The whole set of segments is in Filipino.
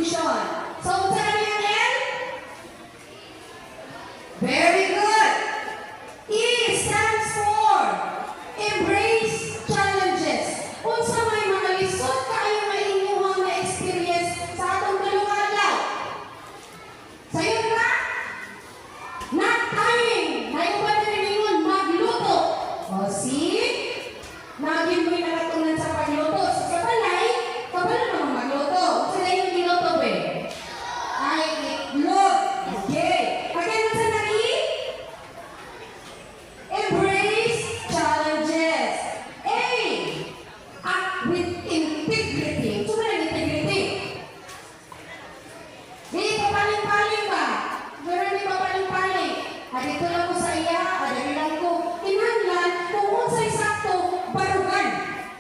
contribution. So, unsa na niya yan? Very good. E stands for embrace challenges. Unsa may mga lisod kaayo nga inyong na-experience sa atong tulong adlaw? Sayon na? Not timing. Naiuban na ningon magluto. O see? Naging mo'y nakatunan sa pagluto. So, sa balay, kabalo naman magluto. Unsa na yung giluto ba? Ay, itlog. Okay. Again, unsa na i? Embrace challenges. A. Act with integrity. Unsa man ang integrity? Di papaling-paling ba? Pero di papaling-paling. Dito lang ko sa iya, adali lang ko. Kinahanglan kung unsay sakto, barugan.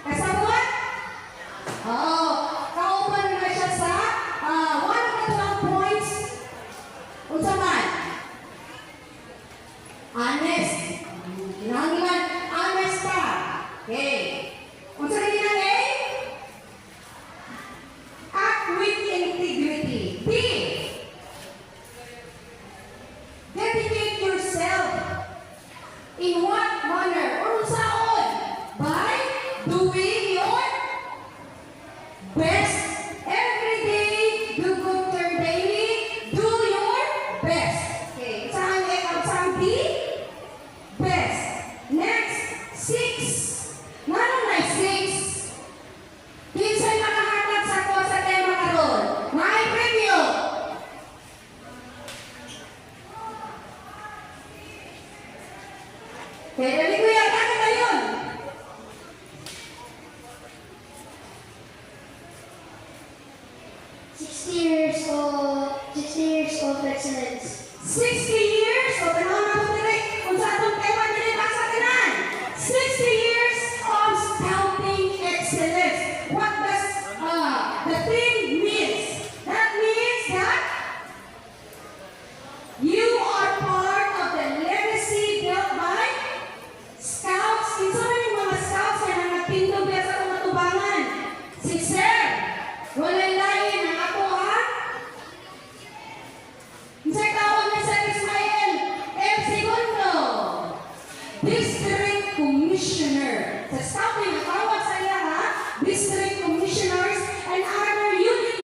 Kasabot? Oo. Kauban na siya sa one of the 12 points. Unsa man? Honest. Kinahanglan, honest ka. Okay. Unsa na ginang act with integrity. B. Dedicate yourself. In what manner? Or unsaon? By doing your best. Every day, do good turn daily. Do your best. Okay. Saan ang B? Best. Next, 6. Nano na 6? Kinsay makahatag sa ko sa tema karon? May preview. Okay, dali ko yan. Ano na yun? Sixty years of excellence. 60 years of